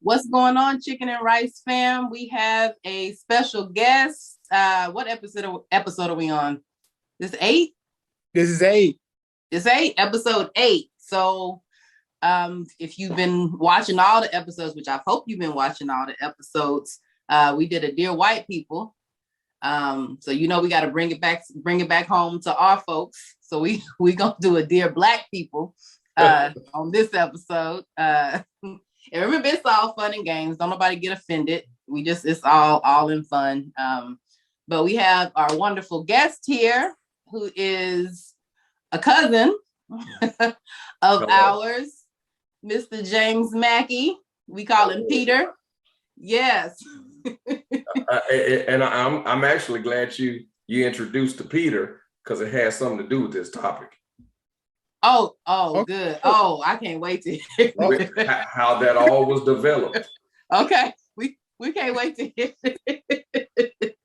What's going on, Chicken and Rice fam? We have a special guest. What episode are we on? This 8? This is 8. It's 8, episode 8. So if you've been watching all the episodes, which I hope you've been watching all the episodes, we did a Dear White People. So we got to bring it back home to our folks. So we gonna do a Dear Black People on this episode. And remember, it's all fun and games. Don't nobody get offended. It's all in fun. But we have our wonderful guest here, who is a cousin of ours, Mr. James Mackey. We call him Peter. Yes. And I'm actually glad you introduced to Peter, because it has something to do with this topic. Oh, good. Oh, I can't wait to hear how that all was developed. Okay, we can't wait to hear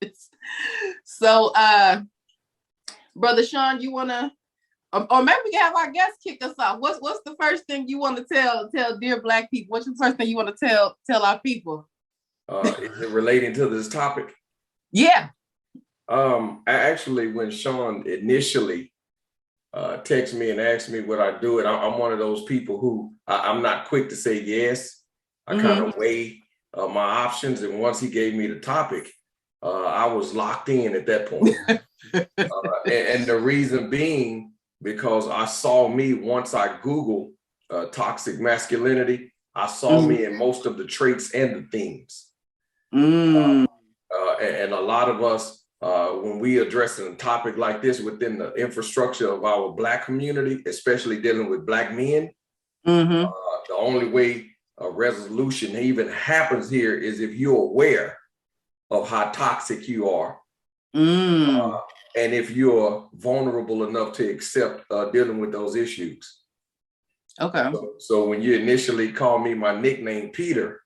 this. So, Brother Sean, you wanna, or maybe we can have our guests kick us off. What's the first thing you want to tell Dear Black People? What's the first thing you want to tell our people? Is it relating to this topic? Yeah. Actually, when Sean initially text me and asked me would I do it, I'm one of those people who I'm not quick to say yes. I kind of weigh my options, and once he gave me the topic, I was locked in at that point. And the reason being, because I saw me once I Googled toxic masculinity, I saw me in most of the traits and the themes. And a lot of us, when we address a topic like this within the infrastructure of our Black community, especially dealing with Black men, the only way a resolution even happens here is if you're aware of how toxic you are, and if you're vulnerable enough to accept dealing with those issues. Okay. So when you initially called me my nickname Peter,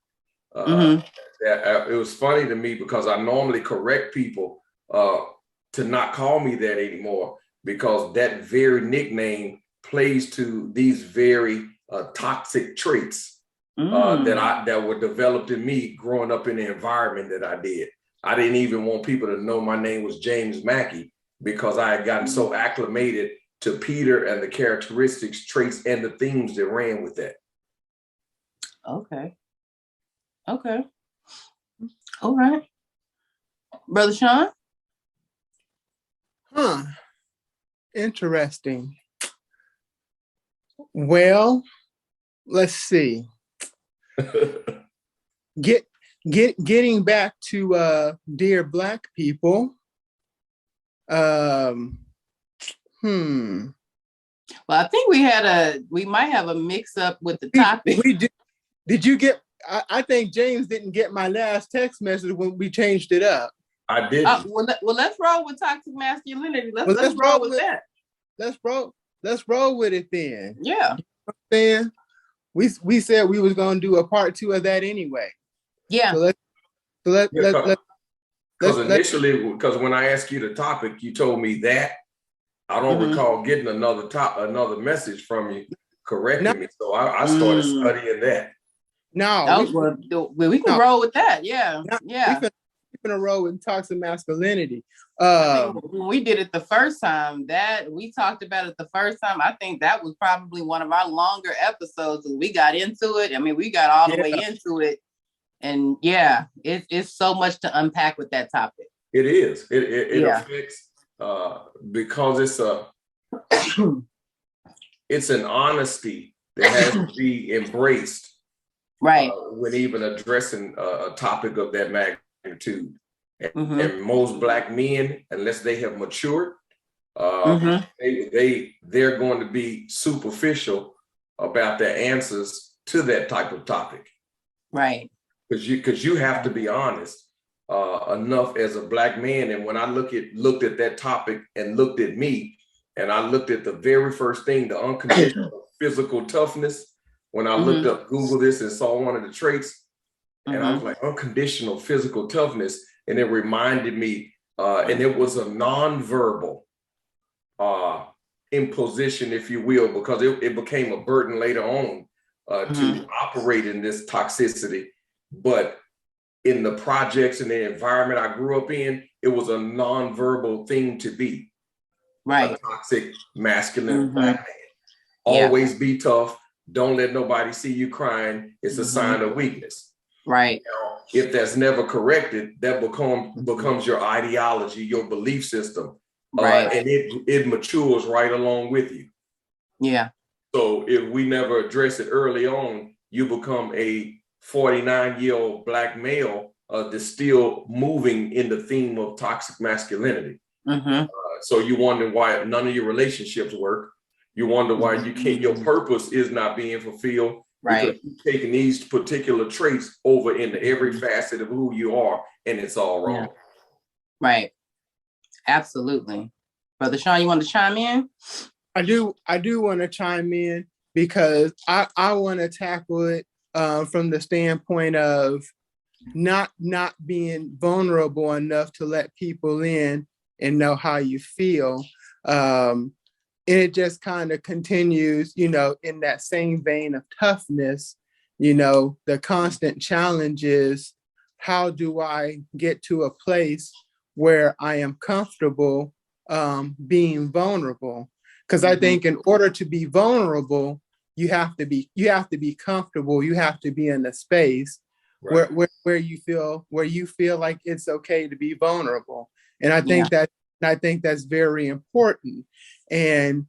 it was funny to me, because I normally correct people to not call me that anymore, because that very nickname plays to these very toxic traits that were developed in me growing up in the environment that I did. I didn't even want people to know my name was James Mackey, because I had gotten so acclimated to Peter and the characteristics, traits, and the themes that ran with that. Okay. All right. Brother Sean? Interesting. Well, let's see. Getting back to Dear Black People. Well, I think we might have a mix up with the topic. We did. Did you get? I think James didn't get my last text message when we changed it up. I didn't. Well, let's roll with toxic masculinity. Let's roll with that. Let's roll with it then. Yeah. You know we said we was gonna do a part 2 of that anyway. Yeah. Because initially, when I asked you the topic, you told me that. I don't recall getting another message from you correcting me. So I started studying that. We can roll with that. Yeah. We're gonna roll with toxic masculinity. When we did it the first time, that we talked about it the first time, I think that was probably one of our longer episodes. We got into it. I mean, we got all the way into it. And it's so much to unpack with that topic. It is. It affects because it's an honesty that has to be embraced. Right. When even addressing a topic of that magnitude. And most Black men, unless they have matured, they're going to be superficial about their answers to that type of topic. Right. Because you have to be honest enough as a Black man. And when I looked at that topic and looked at me, and I looked at the very first thing, the unconditional physical toughness, when I looked up, Google this, and saw one of the traits, and I was like, unconditional physical toughness. And it reminded me, and it was a nonverbal imposition, if you will, because it became a burden later on to operate in this toxicity. but in the projects and the environment I grew up in, it was a nonverbal thing to be. Right. A toxic masculine black man. Yeah. Always be tough. Don't let nobody see you crying. It's a sign of weakness. Right. If that's never corrected, that becomes your ideology, your belief system. Right. And it matures right along with you. Yeah. So if we never address it early on, you become a 49-year-old black male that's still moving in the theme of toxic masculinity. So you wonder why none of your relationships work. You wonder why your purpose is not being fulfilled. Right. Because you're taking these particular traits over into every facet of who you are, and it's all wrong. Yeah. Right. Absolutely. Brother Sean, you want to chime in? I do want to chime in because I want to tackle it from the standpoint of not being vulnerable enough to let people in and know how you feel. And it just kind of continues, in that same vein of toughness. The constant challenge is, how do I get to a place where I am comfortable being vulnerable? Because I think in order to be vulnerable, you have to be comfortable. You have to be in a space where you feel like it's okay to be vulnerable. And I think that's very important. And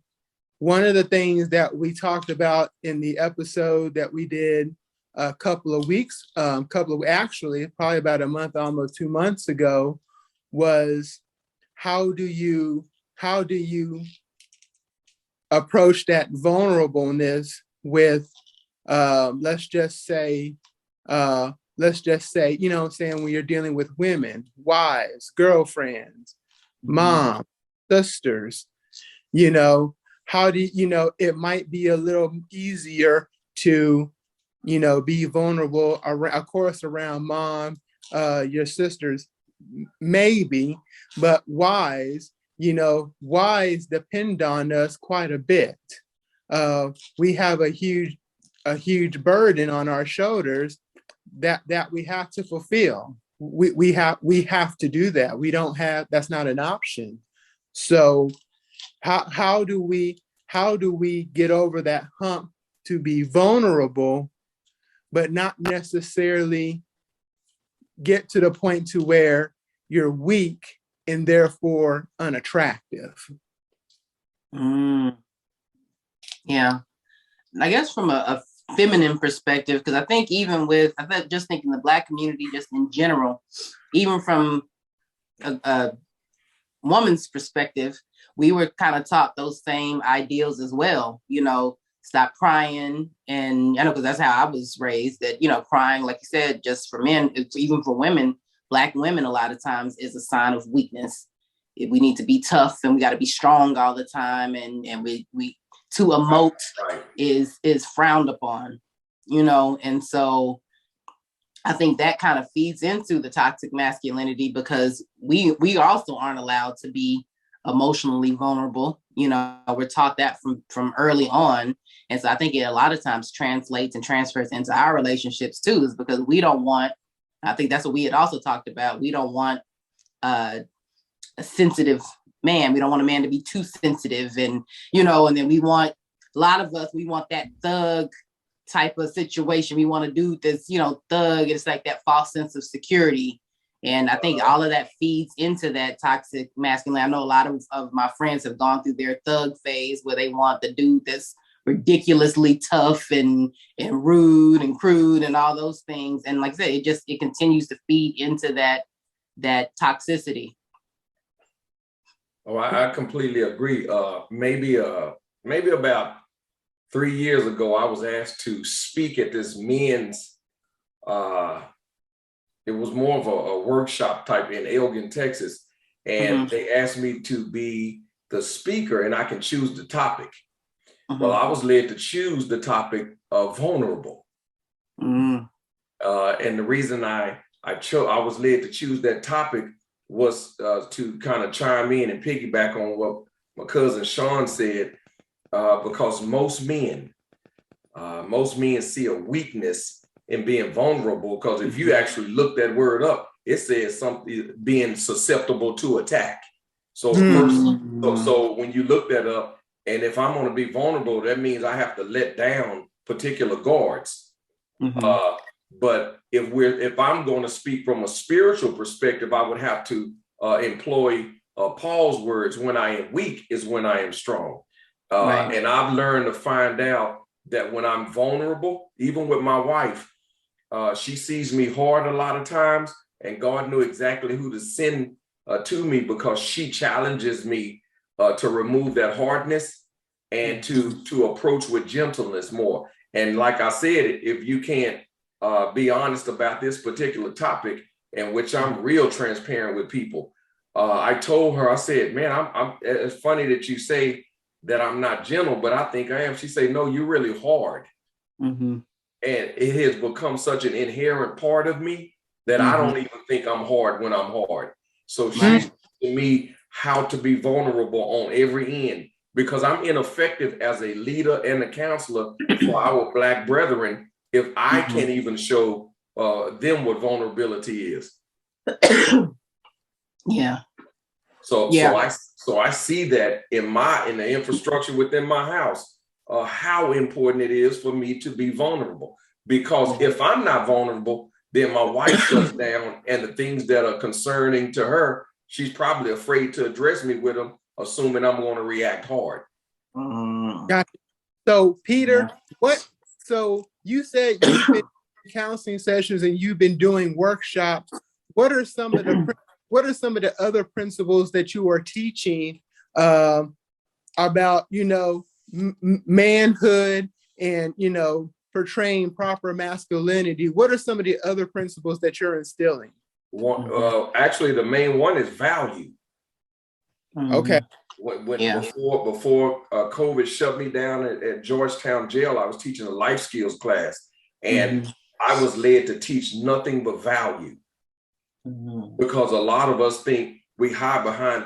one of the things that we talked about in the episode that we did a couple of weeks, actually probably about a month, almost 2 months ago, was how do you approach that vulnerableness with let's just say, when you're dealing with women, wives, girlfriends, moms, sisters, how do it might be a little easier to be vulnerable of course around mom, your sisters, maybe, but wives depend on us quite a bit. We have a huge burden on our shoulders that we have to fulfill. We have to do that. We don't have, that's not an option. So how do we get over that hump to be vulnerable, but not necessarily get to the point to where you're weak and therefore unattractive? Yeah. I guess from a feminine perspective, because I think just thinking the Black community just in general, even from a woman's perspective, we were kind of taught those same ideals as well, stop crying. And I know, because that's how I was raised, that, crying, like you said, just for men, even for women, Black women, a lot of times is a sign of weakness. We need to be tough and we got to be strong all the time. And we to emote is frowned upon, and so I think that kind of feeds into the toxic masculinity, because we also aren't allowed to be emotionally vulnerable. We're taught that from early on. And so I think it a lot of times translates and transfers into our relationships too, is because we don't want, I think that's what we had also talked about, we don't want a sensitive man. We don't want a man to be too sensitive, and and then we want that thug type of situation. We want to do this, thug. It's like that false sense of security. And I think all of that feeds into that toxic masculinity. I know a lot of my friends have gone through their thug phase where they want the dude that's ridiculously tough and rude and crude and all those things. And like I said, it continues to feed into that toxicity. Oh, I completely agree. Maybe about 3 years ago, I was asked to speak at this men's, it was more of a workshop type in Elgin, Texas. And they asked me to be the speaker and I can choose the topic. Well, I was led to choose the topic of vulnerable. And the reason I was led to choose that topic was to kind of chime in and piggyback on what my cousin Sean said, because most men see a weakness in being vulnerable, because if you actually look that word up, it says something being susceptible to attack. So so when you look that up, and if I'm going to be vulnerable, that means I have to let down particular guards. But if I'm going to speak from a spiritual perspective, I would have to employ Paul's words: "When I am weak is when I am strong." And I've learned to find out that when I'm vulnerable, even with my wife, she sees me hard a lot of times, and God knew exactly who to send to me, because she challenges me to remove that hardness and to approach with gentleness more. And like I said, if you can't be honest about this particular topic, in which I'm real transparent with people, I told her, I said, man, it's funny that you say that I'm not gentle, but I think I am. She said, no, you're really hard. And it has become such an inherent part of me that I don't even think I'm hard when I'm hard. So she's teaching me how to be vulnerable on every end, because I'm ineffective as a leader and a counselor for our Black brethren if I can't even show them what vulnerability is. So I see that in the infrastructure within my house, how important it is for me to be vulnerable. Because if I'm not vulnerable, then my wife shuts down, and the things that are concerning to her, she's probably afraid to address me with them, assuming I'm going to react hard. Gotcha. So Peter, so you said you've been in counseling sessions and you've been doing workshops. What are some of the other principles that you are teaching about, manhood and, portraying proper masculinity? What are some of the other principles that you're instilling? Actually, the main one is value. Okay. Before COVID shut me down at Georgetown jail, I was teaching a life skills class, and I was led to teach nothing but value, because a lot of us think we hide behind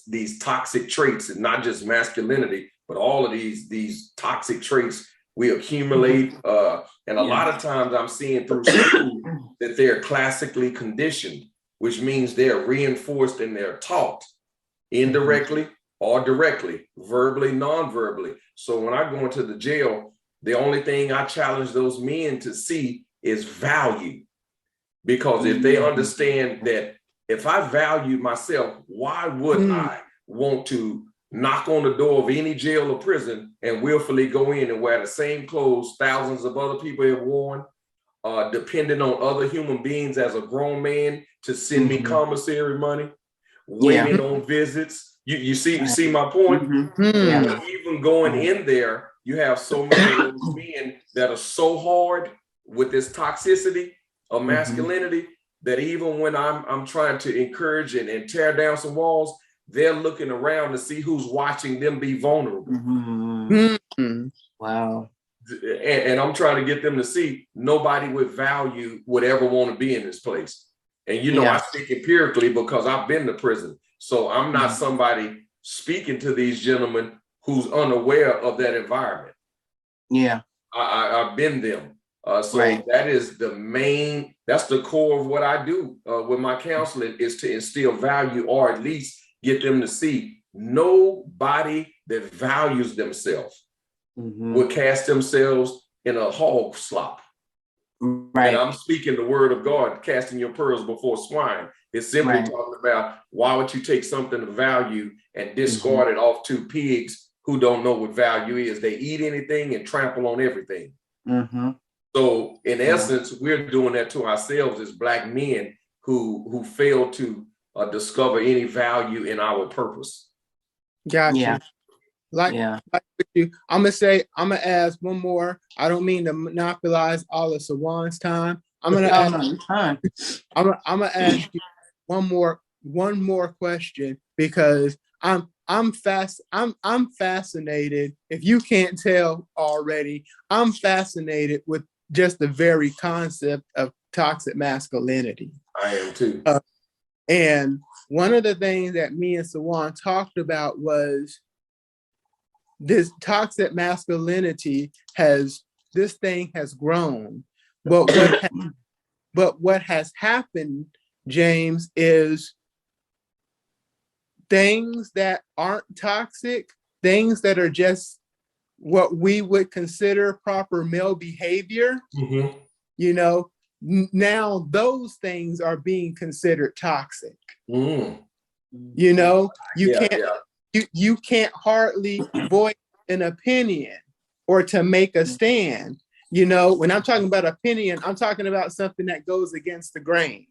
these toxic traits, and not just masculinity, but all of these toxic traits we accumulate. And a lot of times I'm seeing through school that they're classically conditioned, which means they're reinforced and they're taught indirectly or directly, verbally, non-verbally. So when I go into the jail, the only thing I challenge those men to see is value. Because if they understand that if I value myself, why would I want to knock on the door of any jail or prison and willfully go in and wear the same clothes thousands of other people have worn, depending on other human beings as a grown man to send me commissary money, waiting on visits. You see my point? Even going in there, you have so many of those men that are so hard with this toxicity of masculinity that even when I'm trying to encourage and tear down some walls, they're looking around to see who's watching them be vulnerable. Wow. And I'm trying to get them to see nobody with value would ever want to be in this place. And I speak empirically because I've been to prison. So I'm not somebody speaking to these gentlemen who's unaware of that environment. I've been them. That is that's the core of what I do with my counseling, is to instill value, or at least get them to see nobody that values themselves will cast themselves in a hog slop. And I'm speaking the word of God, casting your pearls before swine. It's simply talking about, why would you take something of value and discard it off to pigs who don't know what value is? They eat anything and trample on everything. So in essence, we're doing that to ourselves as Black men who fail to discover any value in our purpose. Gotcha. Like you, I'm gonna ask one more. I don't mean to monopolize all of Sujuane's time. I'm gonna ask you one more question, because I'm fascinated. If you can't tell already, I'm fascinated with just the very concept of toxic masculinity. I am too. And one of the things that me and Sujuane talked about was this toxic masculinity has grown. But what has happened, James, is things that aren't toxic, things that are just what we would consider proper male behavior, you know, now those things are being considered toxic. You know, you can't hardly voice an opinion or to make a stand. You know, when I'm talking about opinion, I'm talking about something that goes against the grain.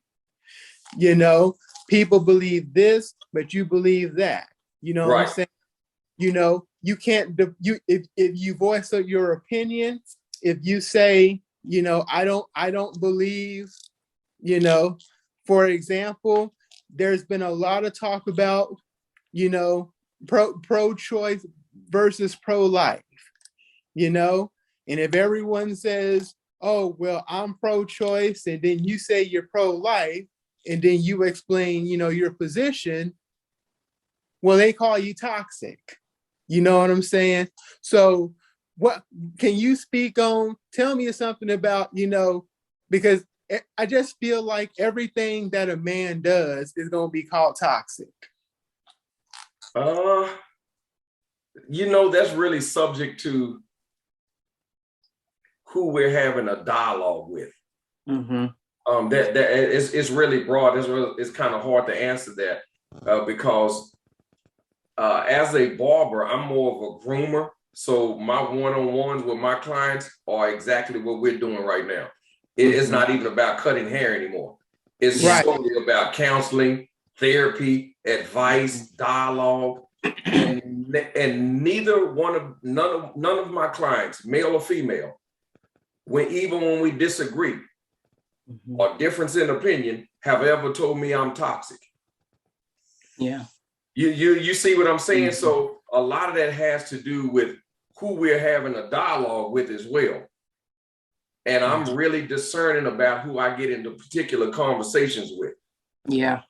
You know, people believe this, but you believe that. You know what I'm saying? You know, you can't, if you voice your opinion, if you say, you know, I don't believe, you know, for example, there's been a lot of talk about, you know, pro-choice versus pro-life, you know, and if everyone says, oh, well, I'm pro-choice, and then you say you're pro-life, and then you explain, you know, your position, well, they call you toxic. You know what I'm saying? So what can you speak on? Tell me something about, you know, because I just feel like everything that a man does is going to be called toxic. You know, that's really subject to who we're having a dialogue with. That it's really broad. It's kind of hard to answer that because as a barber, I'm more of a groomer. So my one-on-ones with my clients are exactly what we're doing right now. It's not even about cutting hair anymore. It's solely about counseling, therapy, advice, dialogue, and none of my clients, male or female, even when we disagree or difference in opinion, have ever told me I'm toxic. Yeah. You see what I'm saying? So a lot of that has to do with who we're having a dialogue with as well. And I'm really discerning about who I get into particular conversations with. Yeah.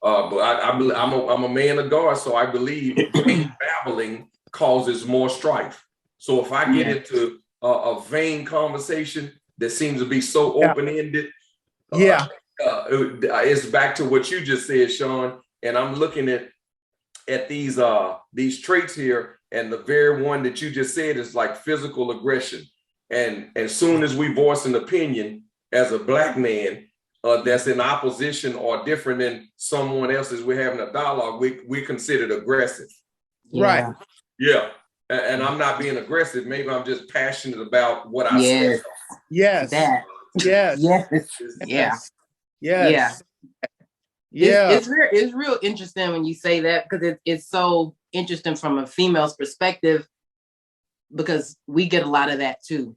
But I'm a man of God, so I believe babbling causes more strife. So if I get into a vain conversation that seems to be so open-ended, it's back to what you just said, Sean. And I'm looking at these traits here, and the very one that you just said is like physical aggression. And as soon as we voice an opinion as a Black man that's in opposition or different than someone else's, we're having a dialogue, we're considered aggressive. Right. Yeah. And I'm not being aggressive. Maybe I'm just passionate about what I say. Yes. That. Yes. Yes. Yeah. It's real interesting when you say that, because it's so interesting from a female's perspective, because we get a lot of that too.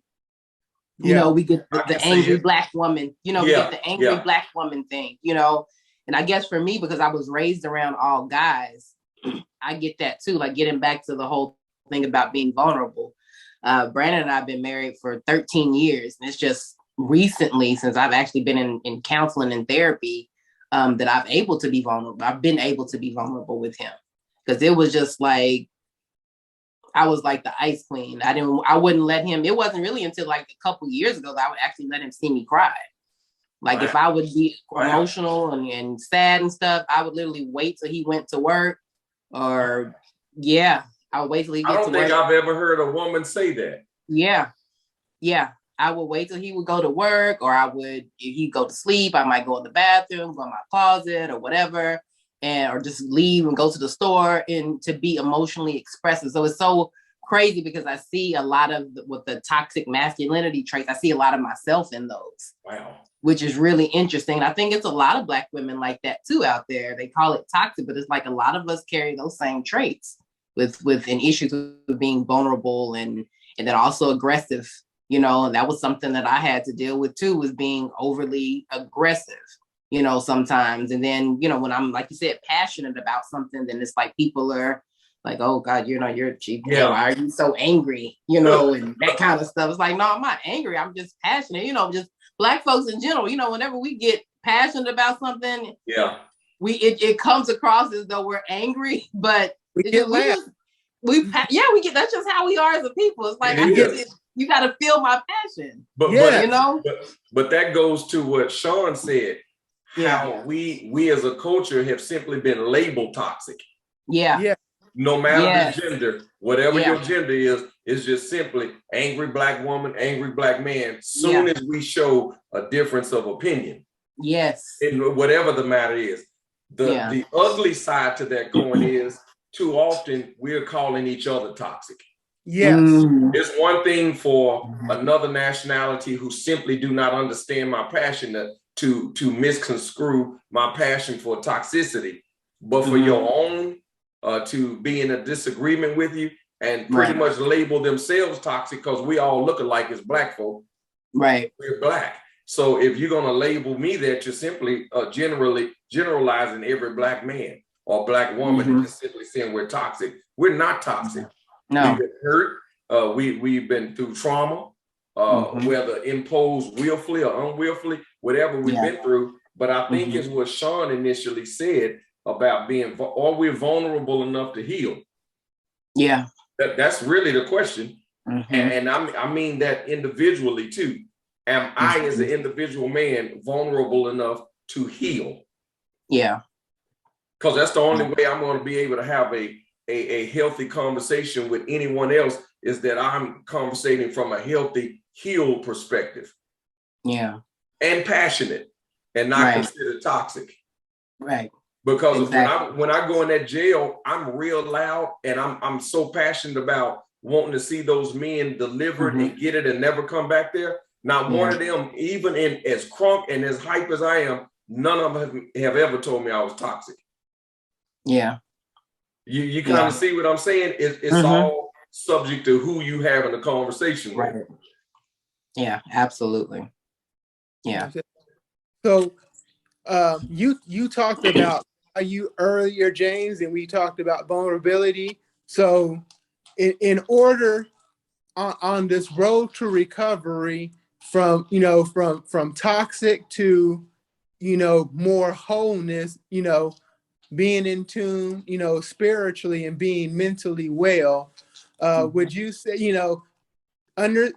You know, we get the angry Black woman, you know, we get the angry Black woman thing, you know. And I guess for me, because I was raised around all guys, I get that too, like getting back to the whole thing about being vulnerable. Brandon and I have been married for 13 years. And it's just recently, since I've actually been in counseling and therapy, that I've been able to be vulnerable with him. Because it was just like, I was like the ice queen. I wouldn't let him. It wasn't really until like a couple years ago that I would actually let him see me cry. Like if I would be emotional and sad and stuff, I would literally wait till he went to work, or I would wait till he gets to work. I don't think I've ever heard a woman say that. Yeah. I would wait till he would go to work, or if he'd go to sleep, I might go in the bathroom, go in my closet or whatever, or just leave and go to the store, and to be emotionally expressive. So it's so crazy, because I see a lot of with the toxic masculinity traits, I see a lot of myself in those. Wow. Which is really interesting. I think it's a lot of Black women like that too out there. They call it toxic, but it's like a lot of us carry those same traits with an issues with being vulnerable and then also aggressive, you know. And that was something that I had to deal with too, was being overly aggressive, you know, sometimes. And then, you know, when I'm, like you said, passionate about something, then it's like people are like, oh God, you know, you're cheap. Why are you so angry? You know, and that kind of stuff. It's like, no, I'm not angry. I'm just passionate, you know, just Black folks in general, you know, whenever we get passionate about something, it comes across as though we're angry, but we get laughed. We get, that's just how we are as a people. It's like, You got to feel my passion. But you know, but that goes to what Sean said. Yeah. How we as a culture have simply been labeled toxic. Yeah. No matter Yes. the gender, whatever your gender is just simply angry black woman, angry black man. Soon as we show a difference of opinion, in whatever the matter is, the ugly side to that coin is too often we're calling each other toxic. Yes. It's one thing for another nationality who simply do not understand my passion to misconstrue my passion for toxicity, but for your own to be in a disagreement with you and pretty much label themselves toxic because we all look alike as black folk. Right. We're black. So if you're going to label me that, you're simply generalizing every black man or black woman and just simply saying we're toxic. We're not toxic. No. We've been hurt. We've been through trauma, whether imposed willfully or unwillfully, whatever we've been through. But I think it's what Sean initially said about being, are we vulnerable enough to heal? Yeah. That's really the question. And I mean that individually too. Am I, as an individual man, vulnerable enough to heal? Yeah. Because that's the only way I'm going to be able to have a healthy conversation with anyone else, is that I'm conversating from a healthy, healed perspective. Yeah. And passionate and not considered toxic. Right. Because when I go in that jail, I'm real loud and I'm so passionate about wanting to see those men delivered and get it and never come back there. Not one of them, even in as crunk and as hype as I am, none of them have ever told me I was toxic. Yeah. You kind of see what I'm saying? It's all subject to who you having a conversation with. Yeah, absolutely. Yeah. So you talked about you earlier, James, and we talked about vulnerability. So in order on this road to recovery from toxic to more wholeness, being in tune, spiritually and being mentally well, would you say,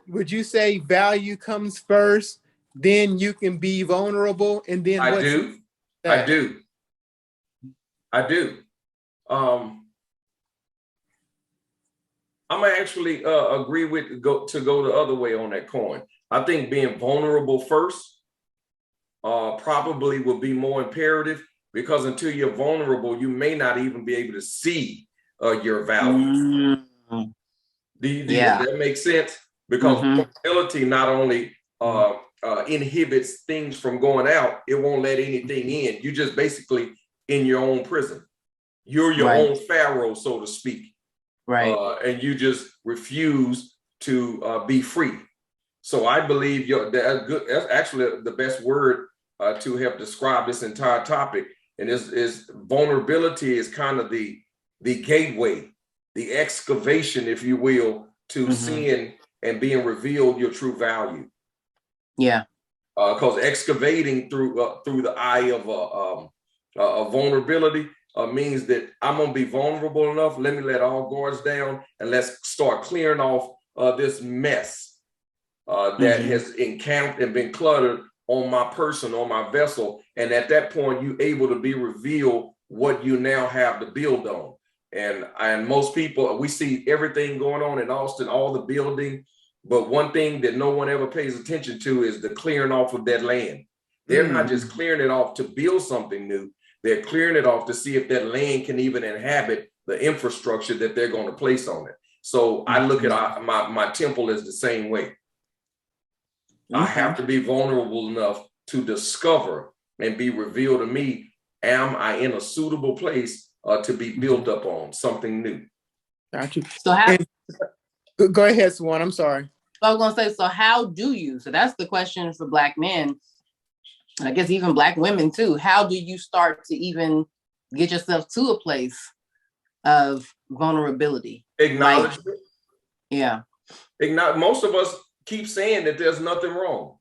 would you say value comes first, then you can be vulnerable, and then I do. I'm gonna actually agree with go the other way on that coin. I think being vulnerable first probably will be more imperative, because until you're vulnerable, you may not even be able to see your value. Does that make sense? Because vulnerability not only inhibits things from going out, it won't let anything in. You just basically in your own prison. You're your own Pharaoh, so to speak. And you just refuse to be free. So I believe that's actually the best word to have described this entire topic. And is vulnerability is kind of the gateway, the excavation, if you will, to seeing and being revealed your true value. Yeah. Because excavating through the eye of vulnerability means that I'm gonna be vulnerable enough. Let me let all guards down and let's start clearing off this mess that has encamped and been cluttered on my person, on my vessel. And at that point, you're able to be revealed what you now have to build on. And most people, we see everything going on in Austin, all the building, but one thing that no one ever pays attention to is the clearing off of that land. They're not just clearing it off to build something new. They're clearing it off to see if that land can even inhabit the infrastructure that they're going to place on it. So I look at my temple as the same way. I have to be vulnerable enough to discover and be revealed to me, am I in a suitable place to be built up on something new? Got you. So how? Go ahead, Sujuane. I'm sorry. I was going to say, so how do you? So that's the question for Black men, and I guess even Black women too. How do you start to even get yourself to a place of vulnerability? Acknowledgement. Yeah. Most of us keep saying that there's nothing wrong.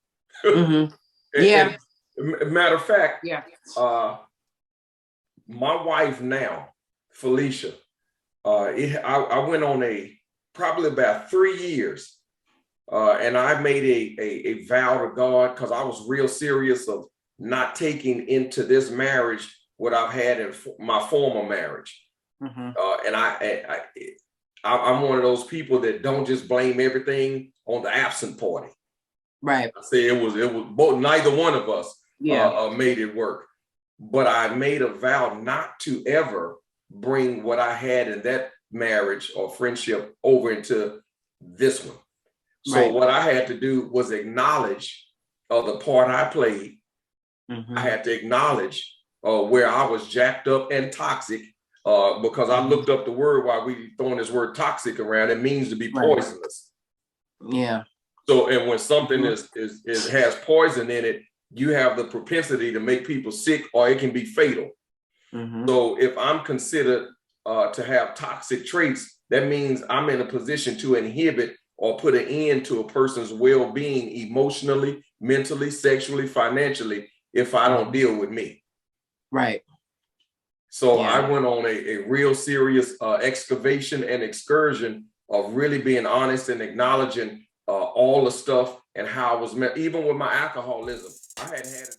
Yeah. Matter of fact, my wife now, Felicia, I went on probably about 3 years And I made a vow to God, because I was real serious of not taking into this marriage what I've had in my former marriage. Mm-hmm. And I'm one of those people that don't just blame everything on the absent party. Right. I say it was both, neither one of us made it work. But I made a vow not to ever bring what I had in that marriage or friendship over into this one. So what I had to do was acknowledge the part I played. Mm-hmm. I had to acknowledge where I was jacked up and toxic, because I looked up the word while we throwing this word toxic around. It means to be poisonous. Yeah. So, and when something has poison in it, you have the propensity to make people sick, or it can be fatal. Mm-hmm. So if I'm considered to have toxic traits, that means I'm in a position to inhibit or put an end to a person's well-being emotionally, mentally, sexually, financially, if I don't deal with me. Right. So I went on a real serious excavation and excursion of really being honest and acknowledging all the stuff and how I was met, even with my alcoholism. I had it.